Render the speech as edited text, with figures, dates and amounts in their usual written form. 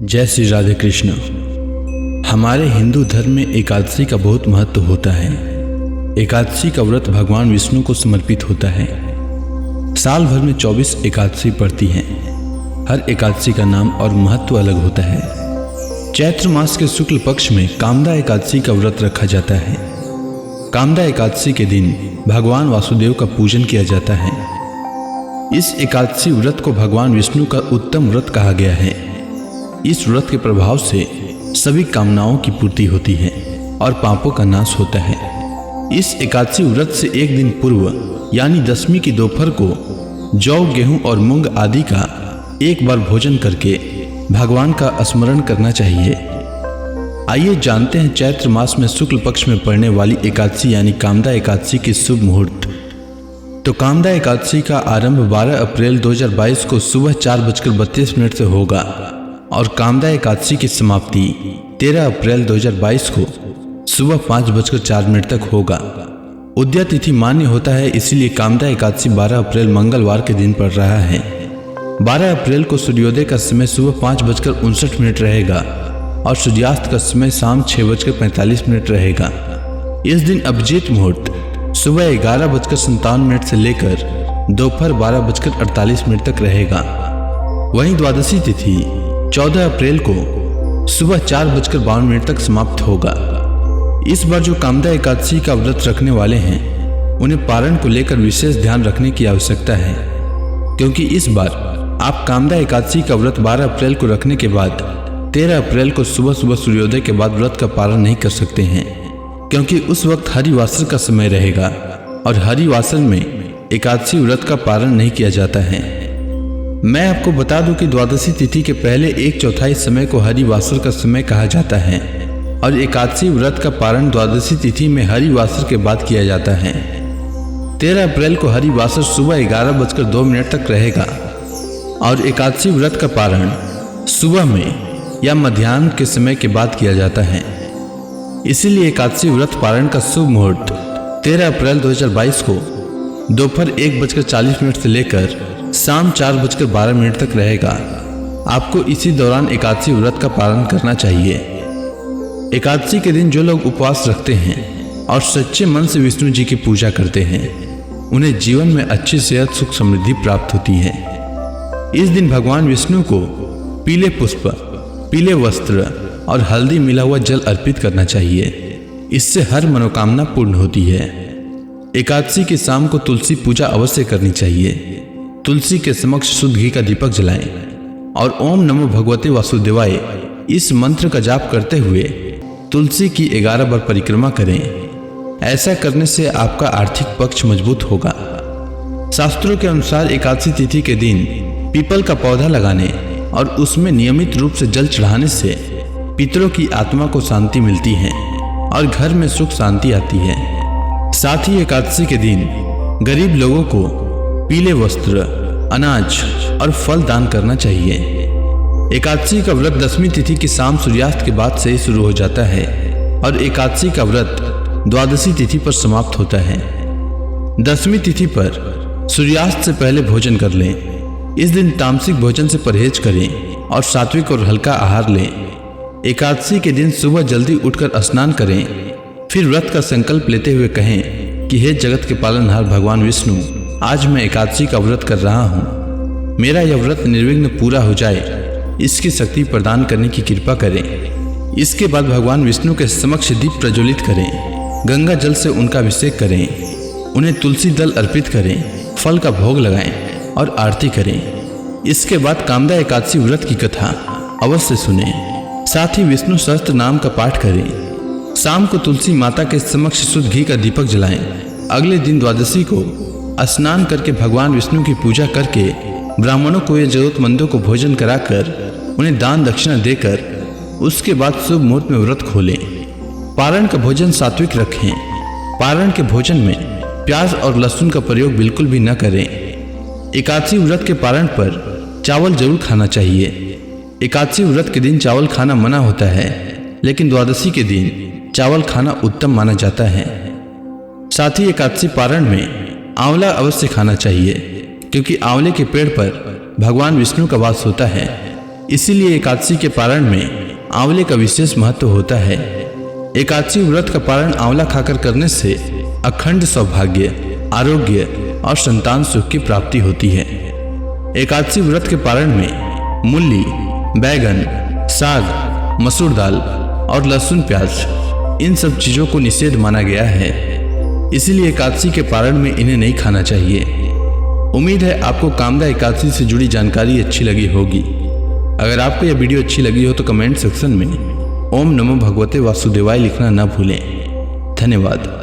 जय श्री राधे कृष्ण। हमारे हिंदू धर्म में एकादशी का बहुत महत्व होता है। एकादशी का व्रत भगवान विष्णु को समर्पित होता है। साल भर में 24 एकादशी पड़ती हैं। हर एकादशी का नाम और महत्व अलग होता है। चैत्र मास के शुक्ल पक्ष में कामदा एकादशी का व्रत रखा जाता है। कामदा एकादशी के दिन भगवान वासुदेव का पूजन किया जाता है। इस एकादशी व्रत को भगवान विष्णु का उत्तम व्रत कहा गया है। इस व्रत के प्रभाव से सभी कामनाओं की पूर्ति होती है और पापों का नाश होता है। इस एकादशी व्रत से एक दिन पूर्व यानी दशमी की दोपहर को जौ, गेहूं और मूंग आदि का एक बार भोजन करके भगवान का स्मरण करना चाहिए। आइए जानते हैं चैत्र मास में शुक्ल पक्ष में पड़ने वाली एकादशी यानी कामदा एकादशी की शुभ मुहूर्त। तो कामदा एकादशी का आरंभ 12 अप्रैल 2022 को सुबह 4:32 से होगा और कामदा एकादशी की समाप्ति 13 अप्रैल 2022 को सुबह 5:04 तक होगा। उदया तिथि मान्य होता है, इसीलिए कामदा एकादशी 12 अप्रैल मंगलवार के दिन पड़ रहा है। 12 अप्रैल को सूर्योदय का समय सुबह 5:59 रहेगा और सूर्यास्त का समय शाम 6:45 रहेगा। इस दिन अभिजीत मुहूर्त सुबह 11:57 से लेकर दोपहर 12:48 तक रहेगा। वहीं द्वादशी तिथि 14 अप्रैल को सुबह 4:52 तक समाप्त होगा। इस बार जो कामदा एकादशी का व्रत रखने वाले हैं उन्हें पारण को लेकर विशेष ध्यान रखने की आवश्यकता है, क्योंकि इस बार आप कामदा एकादशी का व्रत 12 अप्रैल को रखने के बाद 13 अप्रैल को सुबह सुबह सूर्योदय के बाद व्रत का पारण नहीं कर सकते हैं, क्योंकि उस वक्त हरिवासर का समय रहेगा और हरिवासर में एकादशी व्रत का पारण नहीं किया जाता है। मैं आपको बता दूं कि द्वादशी तिथि के पहले 1/4 समय को हरिवासर का समय कहा जाता है और एकादशी व्रत का पारण द्वादशी तिथि में हरिवासर के बाद किया जाता है। 13 अप्रैल को हरिवासर सुबह 11:02 तक रहेगा और एकादशी व्रत का पारण सुबह में या मध्याह्न के समय के बाद किया जाता है। इसीलिए एकादशी व्रत पारण का शुभ मुहूर्त 13 अप्रैल 2022 को दोपहर 1:40 से लेकर शाम 4:12 तक रहेगा। आपको इसी दौरान एकादशी व्रत का पालन करना चाहिए। एकादशी के दिन जो लोग उपवास रखते हैं और सच्चे मन से विष्णु जी की पूजा करते हैं उन्हें जीवन में अच्छी सेहत, सुख, समृद्धि प्राप्त होती है। इस दिन भगवान विष्णु को पीले पुष्प, पीले वस्त्र और हल्दी मिला हुआ जल अर्पित करना चाहिए। इससे हर मनोकामना पूर्ण होती है। एकादशी की शाम को तुलसी पूजा अवश्य करनी चाहिए। तुलसी के समक्ष शुद्ध घी का दीपक जलाएं और ओम नमो भगवते वासुदेवाय इस मंत्र का जाप करते हुए तुलसी की 11 बार परिक्रमा करें। ऐसा करने से आपका आर्थिक पक्ष मजबूत होगा। शास्त्रों के अनुसार एकादशी तिथि के दिन पीपल का पौधा लगाने और उसमें नियमित रूप से जल चढ़ाने से पितरों की आत्मा को शांति मिलती है और घर में सुख शांति आती है। साथ ही एकादशी के दिन गरीब लोगों को पीले वस्त्र, अनाज और फल दान करना चाहिए। एकादशी का व्रत दशमी तिथि की शाम सूर्यास्त के बाद से ही शुरू हो जाता है और एकादशी का व्रत द्वादशी तिथि पर समाप्त होता है। दशमी तिथि पर सूर्यास्त से पहले भोजन कर लें। इस दिन तामसिक भोजन से परहेज करें और सात्विक और हल्का आहार लें। एकादशी के दिन सुबह जल्दी उठकर स्नान करें, फिर व्रत का संकल्प लेते हुए कहें कि हे जगत के पालनहार भगवान विष्णु, आज मैं एकादशी का व्रत कर रहा हूँ। मेरा यह व्रत निर्विघ्न पूरा हो जाए, इसकी शक्ति प्रदान करने की कृपा करें। इसके बाद भगवान विष्णु के समक्ष दीप प्रज्वलित करें, गंगा जल से उनका अभिषेक करें, उन्हें तुलसी दल अर्पित करें, फल का भोग लगाएं और आरती करें। इसके बाद कामदा एकादशी व्रत की कथा अवश्य सुनें। साथ ही विष्णु सहस्त्र नाम का पाठ करें। शाम को तुलसी माता के समक्ष शुद्ध घी का दीपक जलाएं। अगले दिन द्वादशी को स्नान करके भगवान विष्णु की पूजा करके ब्राह्मणों को या जरूरतमंदों को भोजन कराकर उन्हें दान दक्षिणा देकर उसके बाद शुभ मुहूर्त में व्रत खोलें। पारण का भोजन सात्विक रखें। पारण के भोजन में प्याज और लहसुन का प्रयोग बिल्कुल भी न करें। एकादशी व्रत के पारण पर चावल जरूर खाना चाहिए। एकादशी व्रत के दिन चावल खाना मना होता है, लेकिन द्वादशी के दिन चावल खाना उत्तम माना जाता है। साथ ही एकादशी पारण में आंवला अवश्य खाना चाहिए, क्योंकि आंवले के पेड़ पर भगवान विष्णु का वास होता है। इसीलिए एकादशी के पारण में आंवले का विशेष महत्व होता है। एकादशी व्रत का पारण आंवला खाकर करने से अखंड सौभाग्य, आरोग्य और संतान सुख की प्राप्ति होती है। एकादशी व्रत के पारण में मूली, बैगन, साग, मसूर दाल और लहसुन प्याज इन सब चीजों को निषेध माना गया है। इसीलिए एकादशी के पारण में इन्हें नहीं खाना चाहिए। उम्मीद है आपको कामदा एकादशी से जुड़ी जानकारी अच्छी लगी होगी। अगर आपको यह वीडियो अच्छी लगी हो तो कमेंट सेक्शन में ओम नमो भगवते वासुदेवाय लिखना न भूलें। धन्यवाद।